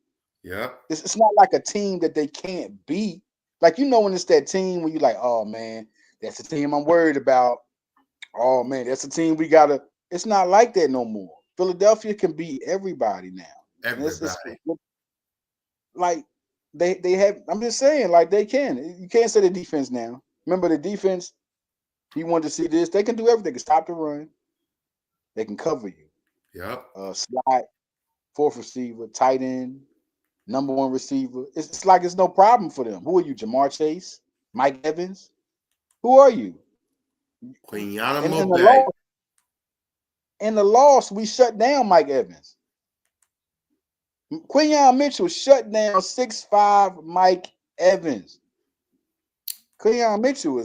Yeah, it's not like a team that they can't beat. Like when it's that team where you're like, oh man, that's the team I'm worried about. Oh man, that's the team we gotta. It's not like that no more. Philadelphia can beat everybody now. Everybody. Like they have, I'm just saying, like they can. You can't say the defense now. Remember the defense, he wanted to see this. They can do everything. They can stop the run. They can cover you. Yep. Slot, fourth receiver, tight end, number one receiver. It's like it's no problem for them. Who are you, Jamar Chase? Mike Evans? Who are you? In the loss, we shut down Mike Evans. Quinyon Mitchell shut down 6'5" Mike Evans. Quinyon Mitchell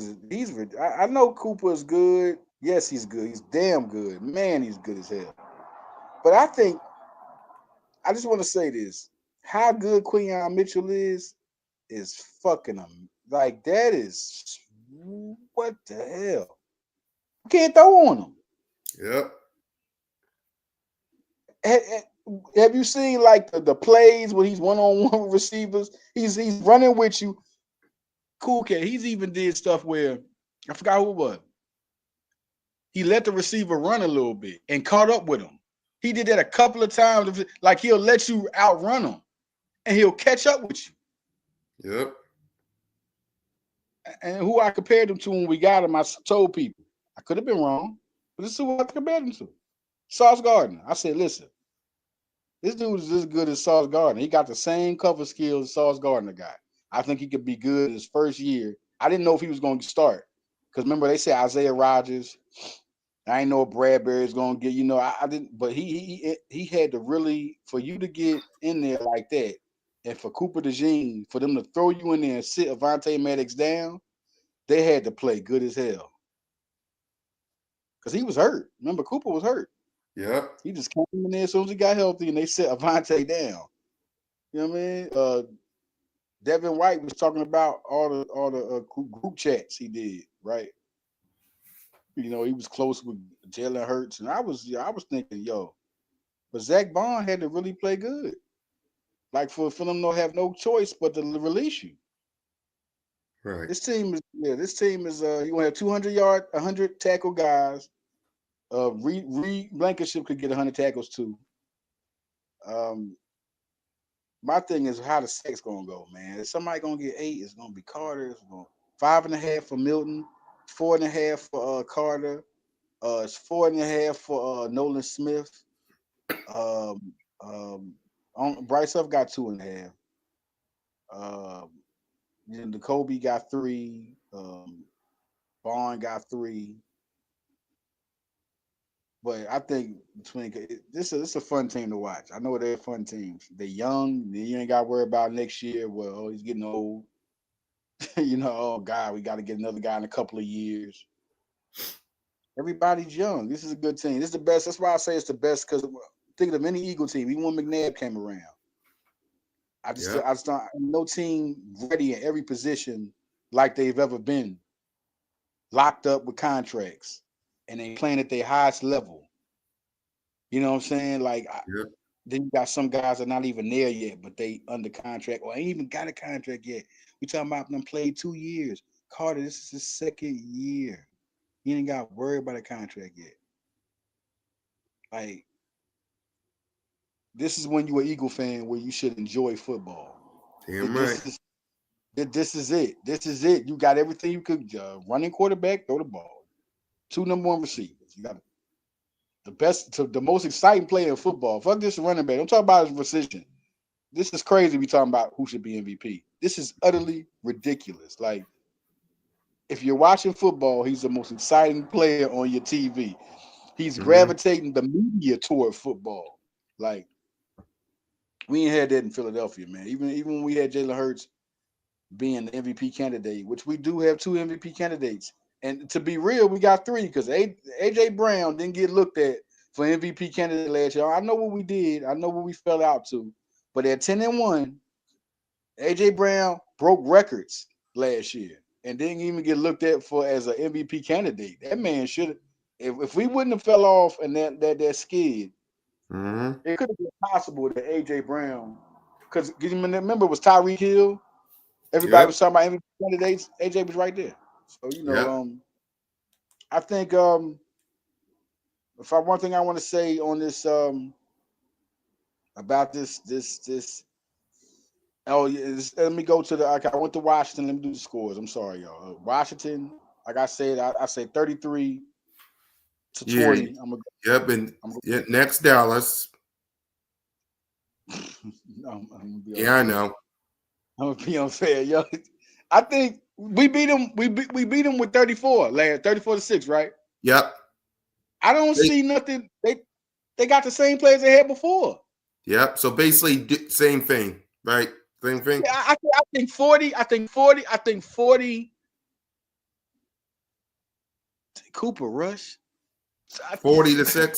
I know Cooper is good. Yes, he's good. He's damn good. Man, he's good as hell. But I think I just want to say this: how good Quinyon Mitchell is fucking him. Like that is what the hell? You can't throw on him. Yep. Have you seen like the plays when he's one-on-one with receivers? He's running with you. Cool cat. He's even did stuff where I forgot who it was. He let the receiver run a little bit and caught up with him. He did that a couple of times. Like he'll let you outrun him and he'll catch up with you. Yep. And who I compared him to when we got him, I told people. I could have been wrong, but this is who I compared him to. Sauce Gardner. I said, listen, this dude is as good as Sauce Gardner. He got the same cover skills Sauce Gardner got. I think he could be good his first year. I didn't know if he was going to start. Because remember, they said Isaiah Rodgers. I ain't know if Bradbury's going to get, I didn't, but he had to really, for you to get in there like that, and for Cooper DeJean, for them to throw you in there and sit Avonte Maddox down, they had to play good as hell. Because he was hurt. Remember, Cooper was hurt. Yep. He just came in there as soon as he got healthy, and they set Avonte down. You know what I mean? Devin White was talking about all the group chats he did, right? He was close with Jalen Hurts, and I was thinking, but Zach Bond had to really play good, like for them to have no choice but to release you. Right. This team is you want to have 200 100 tackle guys. Blankenship could get 100 tackles too. My thing is how the sacks gonna go, man. If somebody gonna get 8, it's gonna be Carter. It's gonna 5.5 for Milton, 4.5 for Carter. It's 4.5 for Nolan Smith. Bryce Huff got 2.5. The Kobe got 3. Bond got 3. But I think this is a fun team to watch. I know they're fun teams. They're young. You ain't got to worry about next year. Well, he's getting old. Oh God, we got to get another guy in a couple of years. Everybody's young. This is a good team. This is the best. That's why I say it's the best, because think of any Eagle team. Even when McNabb came around, I just don't. No team ready in every position like they've ever been. Locked up with contracts, and they playing at their highest level. You know what I'm saying? Like, then you got some guys that are not even there yet, but they under contract or ain't even got a contract yet. We talking about them played 2 years. Carter, this is his second year. He ain't got to worry about a contract yet. Like, this is when you're an Eagle fan where you should enjoy football. Damn right. This is it. This is it. You got everything you could. Running quarterback, throw the ball. 2 number 1 receivers. You got the most exciting player in football. Fuck this running back. I'm talking about his precision. This is crazy. We talking about who should be MVP. This is utterly ridiculous. Like, if you're watching football, he's the most exciting player on your TV. He's gravitating the media toward football. Like, we ain't had that in Philadelphia, man. Even when we had Jalen Hurts being the MVP candidate, which we do have 2 MVP candidates. And to be real, we got 3 because AJ Brown didn't get looked at for MVP candidate last year. I know what we did. I know what we fell out to. But at 10-1, AJ Brown broke records last year and didn't even get looked at for as an MVP candidate. That man should have. If we wouldn't have fell off and that skid, it could have been possible that AJ Brown, because remember it was Tyreek Hill. Everybody was talking about MVP candidates. AJ was right there. So I think if one thing I want to say on this about this let me go to I went to Washington. Let me do the scores. I'm sorry, y'all. Washington, like I said, I say 33-20. And next Dallas. I know. I'm gonna be unfair, yo. I think we beat them. We beat them with 34 last 34-6, right? Yep. I don't see nothing. They got the same players they had before. Yep. So basically, same thing, right? Same thing. Yeah, I think 40. I think 40. Cooper Rush. 40-6.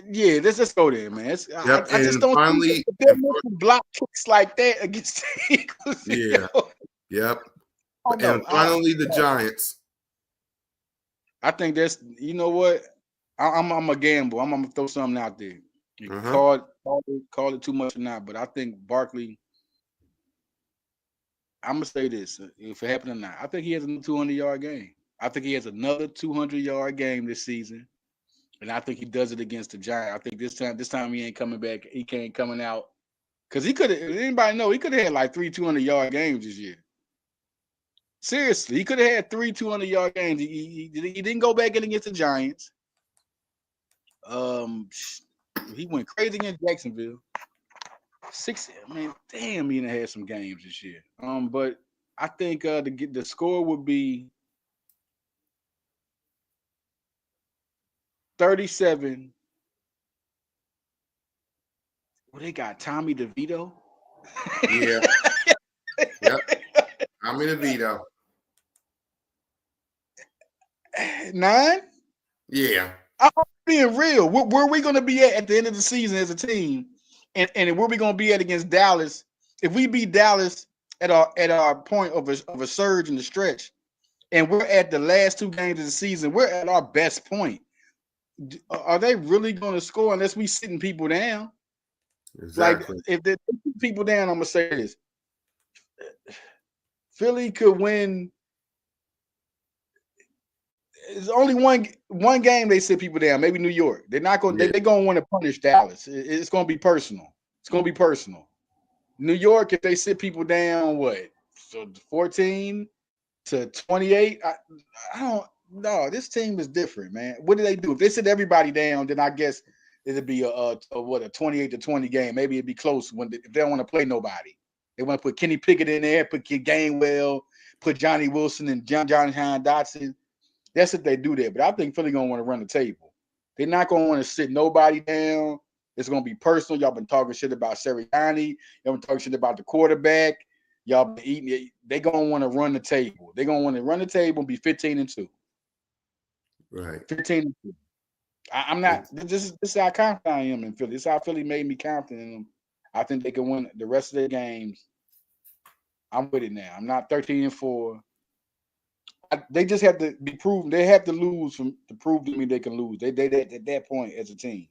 Yeah, let's just go there, man. Yep. I just And don't think finally, if they're making block kicks like that against the Eagles. yeah. Yep. Oh no. And finally, the Giants. I think that's, you know what? I'm a gamble. I'm gonna throw something out there. You Uh-huh. call it too much or not, but I think Barkley. I'm gonna say this: if it happened or not, I think he has a 200-yard game. I think he has another 200-yard game this season, and I think he does it against the Giants. I think this time he ain't coming back. He can't coming out because he could have. Anybody know he could have had like 3 200-yard games this year. Seriously, he could have had 3 200-yard games. He didn't go back in against the Giants. He went crazy against Jacksonville. Damn, he had some games this year. But I think the score would be 37. Well, they got Tommy DeVito. Yeah. Yep. Tommy DeVito. 9. Yeah. I'm being real. Where are we going to be at the end of the season as a team, and where are we going to be at against Dallas? If we beat Dallas at our point of a surge in the stretch, and we're at the last 2 games of the season, we're at our best point. Are they really going to score unless we sitting people down? Exactly. Like if they put people down, I'm gonna say this: Philly could win. There's only one game they sit people down. Maybe New York. They're not going. Yeah. They're going to want to punish Dallas. It's going to be personal. It's going to be personal. New York, if they sit people down, what? So 14 to 28. I don't. No, this team is different, man. What do they do? If they sit everybody down, then I guess it'd be a 28 to 20 game. Maybe it'd be close if they don't want to play nobody. They want to put Kenny Pickett in there, put Gainwell, put Johnny Wilson and John Hine Dotson. That's if they do that. But I think Philly gonna want to run the table. They're not gonna want to sit nobody down. It's gonna be personal. Y'all been talking shit about Sirianni. Y'all been talking shit about the quarterback. Y'all been eating it. They gonna want to run the table. They're gonna want to run the table and be 15-2. Right. 15-2. I'm not. This is how confident I am in Philly. This is how Philly made me confident in them. I think they can win the rest of their games. I'm with it now. I'm not 13-4. They just have to be proven. They have to lose to prove to me they can lose. They at that point as a team.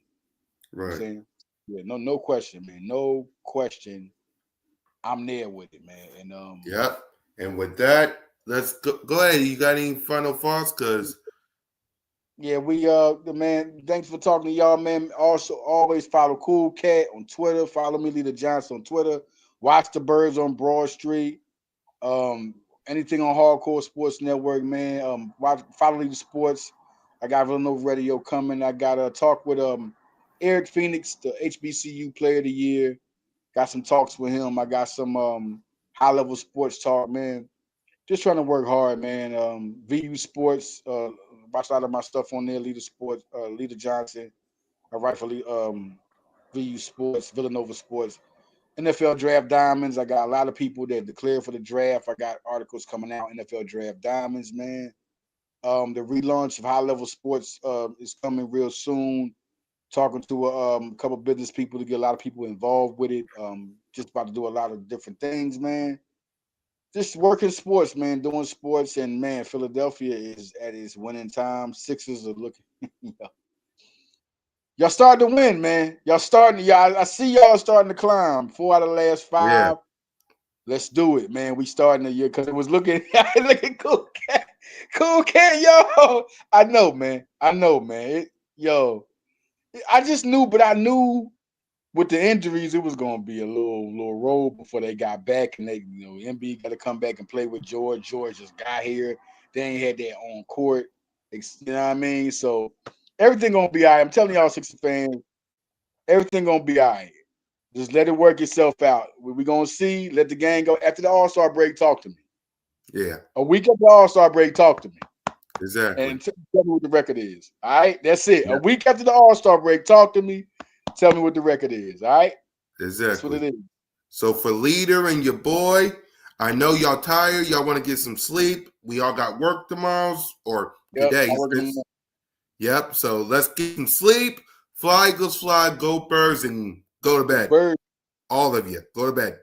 Right. You know yeah, no question, man. No question. I'm there with it, man. And yep. And with that, let's go ahead. You got any final thoughts? Because yeah, we man, thanks for talking to y'all, man. Also, always follow Cool Cat on Twitter. Follow me, Leader Johnson, on Twitter. Watch the Birds on Broad Street. Anything on Hardcore Sports Network, man. Follow Leader Sports. I got Villanova Radio coming. I got a talk with Eric Phoenix, the HBCU Player of the Year. Got some talks with him. I got some high level sports talk, man. Just trying to work hard, man. VU Sports, watch a lot of my stuff on there. Leader Sports, Leader Johnson. I write for VU Sports, Villanova Sports. NFL Draft Diamonds. I got a lot of people that declared for the draft. I got articles coming out. NFL Draft Diamonds, man. The relaunch of High Level Sports is coming real soon. Talking to a couple business people to get a lot of people involved with it. Just about to do a lot of different things, man. Just working sports, man. Doing sports, and man, Philadelphia is at its winning time. Sixers are looking. Y'all starting to win, man. Y'all. I see y'all starting to climb. 4 out of the last 5. yeah. Let's do it, man. We starting the year because it was looking. Look at Cool Cat. Cool Cat, yo. I know, man. Yo, I just knew, but I knew with the injuries, it was gonna be a little roll before they got back, and they, MB got to come back and play with George. George just got here. They ain't had their own court. You know what I mean? So everything gonna be all right. I'm telling y'all, Sixers fans, everything gonna be all right. Just let it work itself out. We're gonna see. Let the game go. After the All-Star break, talk to me. Yeah. A week after the All-Star break, talk to me. Exactly. And tell me what the record is. All right, that's it. Yep. A week after the All-Star break, talk to me. Tell me what the record is. All right. Exactly. That's what it is. So for Leader and your boy, I know y'all tired. Y'all want to get some sleep. We all got work tomorrow or today. Yep. Yep. So let's get some sleep. Fly, Eagles, fly, go Birds, and go to bed. Bird. All of you, go to bed.